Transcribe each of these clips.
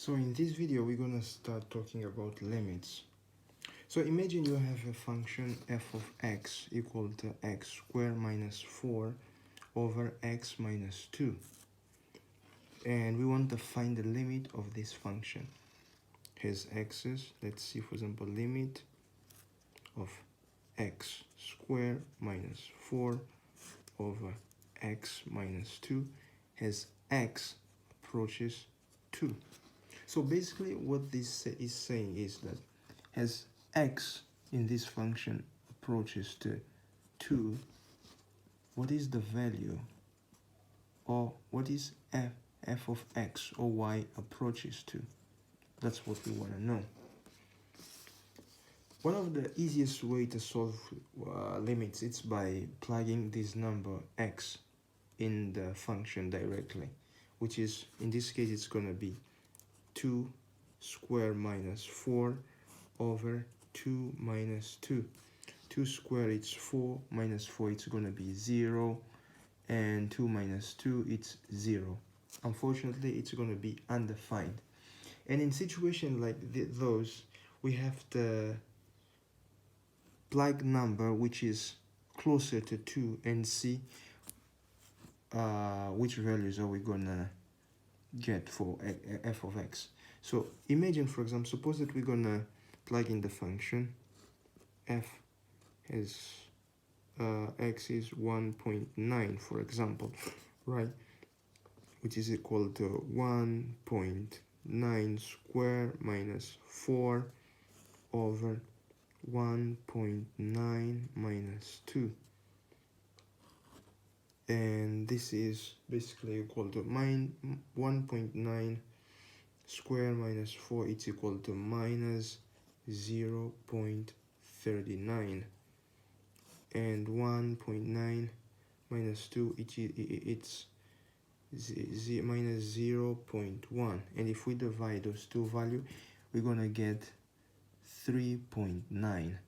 So in this video we're gonna start talking about limits. So imagine you have a function f of x equal to x squared minus 4 over x minus 2, and we want to find the limit of this function. Here's x's. Let's see, for example, limit of x squared minus 4 over x minus 2 as x approaches 2. So basically what this is saying is that as x in this function approaches to 2, what is the value, or what is f of x or y approaches to? That's what we want to know. One of the easiest way to solve limits is by plugging this number x in the function directly, which is, in this case, it's going to be 2 squared minus 4 over 2 minus 2. 2 squared, it's 4, minus 4, it's going to be 0, and 2 minus 2, it's 0. Unfortunately, it's going to be undefined. And in situations like those, we have the plug number which is closer to 2 and see which values are we gonna get for f of x. So imagine, for example, suppose that we're gonna plug in the function f as x is 1.9, for example, right, which is equal to 1.9 squared minus 4 over 1.9 minus 2, and this is basically equal to 1.9 squared minus 4, it's equal to minus 0.39, and 1.9 minus 2, it's minus 0.1, and if we divide those two values, we're gonna get 3.9.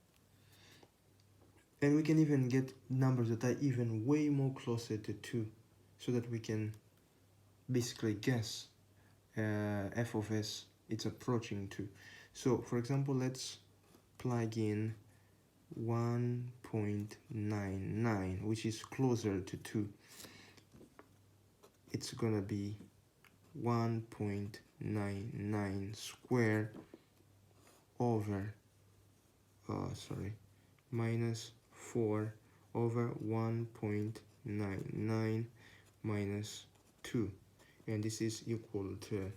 And we can even get numbers that are even way more closer to 2, so that we can basically guess f of s it's approaching 2. So for example, let's plug in 1.99, which is closer to 2. It's gonna be 1.99 squared over minus 4 over 1.99 minus 2, and this is equal to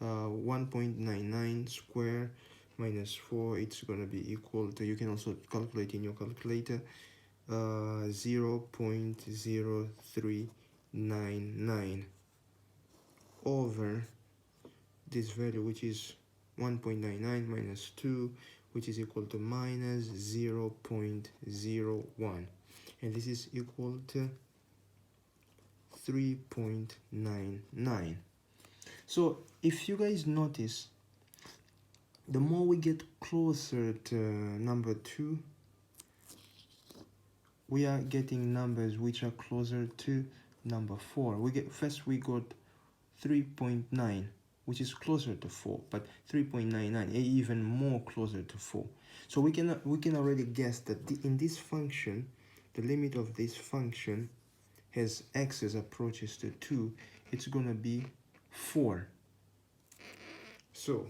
1.99 squared minus 4, it's going to be equal to, you can also calculate in your calculator, 0.0399 over this value, which is 1.99 minus 2, which is equal to minus 0.01, and this is equal to 3.99. So if you guys notice, the more we get closer to number 2, we are getting numbers which are closer to number 4. We got 3.9, which is closer to 4, but 3.99 even more closer to 4. So we can already guess that in this function, the limit of this function as x approaches to 2, it's gonna be 4. So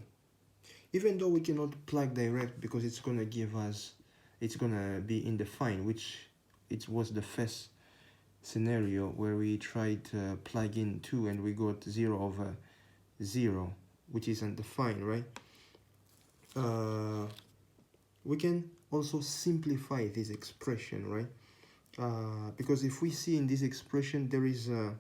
even though we cannot plug direct because it's gonna give us, it's gonna be undefined, which it was the first scenario where we tried to plug in 2 and we got 0 over 0, which is undefined, right? We can also simplify this expression, right? Because if we see in this expression there is a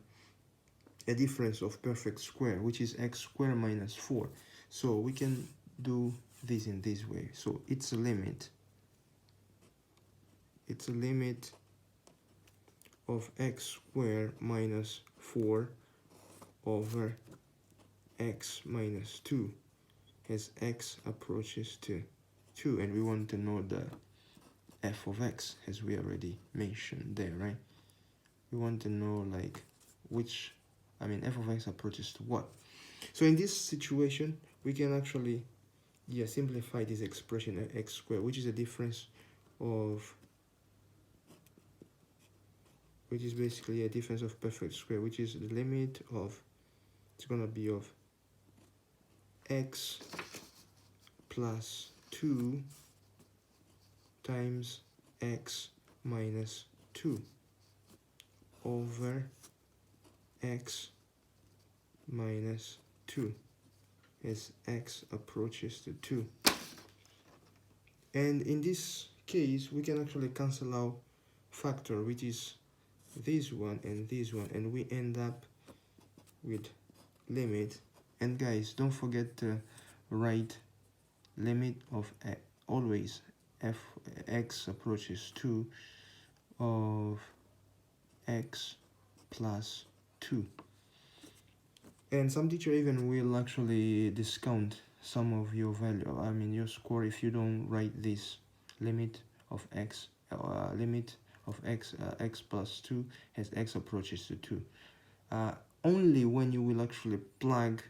difference of perfect square, which is x squared minus 4. So we can do this in this way. So it's a limit. It's a limit of x squared minus 4 over x minus 2 as x approaches to 2, and we want to know the f of x, as we already mentioned there, right? We want to know like which, f of x approaches to what. So in this situation, we can actually simplify this expression x squared, which is a difference of, which is basically a difference of perfect square, which is the limit of, it's gonna be of x plus 2 times x minus 2 over x minus 2 as x approaches to 2. And in this case, we can actually cancel out factor, which is this one and this one, and we end up with limit. And guys, don't forget to write limit of always x approaches 2 of x plus 2. And some teacher even will actually discount some of your value, I mean your score, if you don't write this limit of x x plus 2 as x approaches to 2. Only when you will actually plug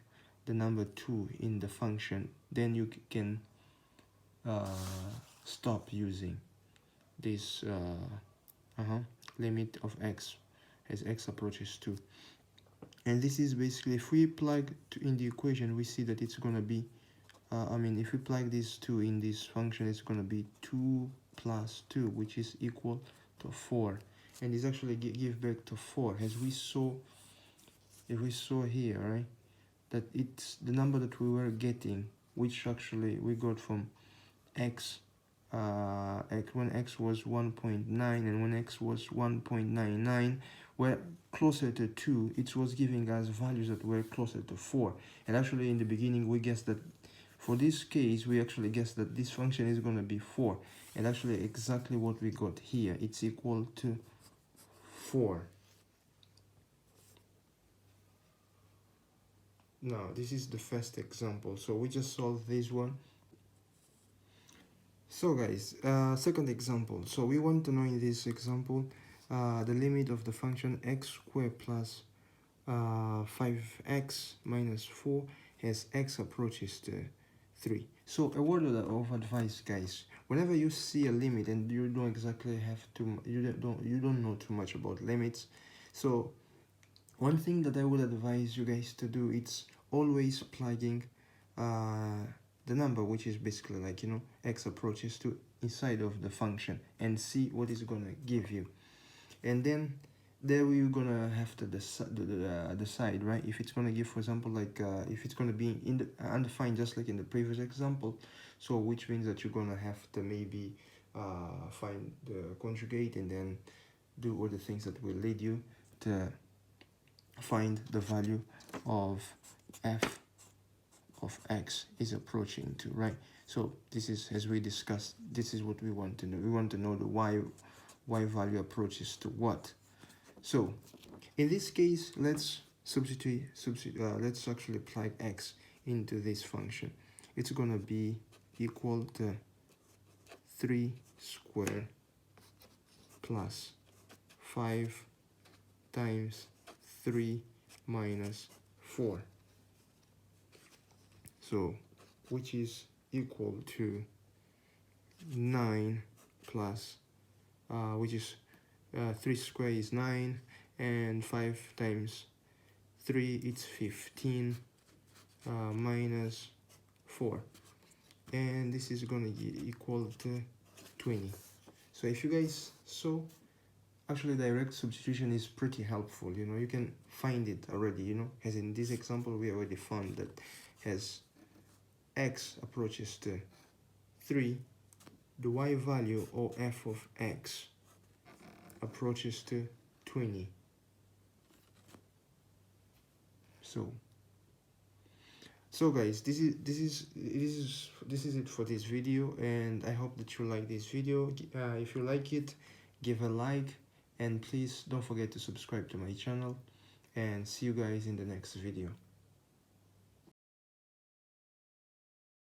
the number 2 in the function, then you can stop using this limit of x as x approaches 2. And this is basically, if we plug in the equation, we see that it's going to be, if we plug these 2 in this function, it's going to be 2 plus 2, which is equal to 4. And it's actually give back to 4, as we saw, if we saw here, right, that it's the number that we were getting, which actually we got from x, when x was 1.9 and when x was 1.99, were closer to 2, it was giving us values that were closer to 4. And actually in the beginning we guessed that for this case, we actually guessed that this function is going to be 4. And actually exactly what we got here, it's equal to 4. Now this is the first example, so we just solved this one. So guys, second example. So we want to know in this example the limit of the function x squared plus 5x minus 4 as x approaches to 3. So a word of advice, guys: whenever you see a limit and you don't exactly have to, you don't know too much about limits, so one thing that I would advise you guys to do, it's always plugging the number, which is basically like, x approaches to, inside of the function, and see what it's gonna give you. And then there we're gonna have to decide, right, if it's gonna give, for example, like if it's gonna be in the undefined, just like in the previous example, so which means that you're gonna have to maybe find the conjugate and then do all the things that will lead you to find the value of f of x is approaching to, right? So this is, as we discussed, this is what we want to know. We want to know the y value approaches to what. So in this case, let's let's actually plug x into this function. It's gonna be equal to 3 squared plus 5 times 3 minus 4. So, which is equal to 9 plus, which is 3 squared is 9, and 5 times 3, it's 15, minus 4. And this is going to be equal to 20. So if you guys saw, actually direct substitution is pretty helpful. You can find it already, as in this example we already found that as x approaches to 3, the y value, or f of x, approaches to 20. So guys, this is it for this video, and I hope that you like this video. If you like it, give a like, and please don't forget to subscribe to my channel, and see you guys in the next video.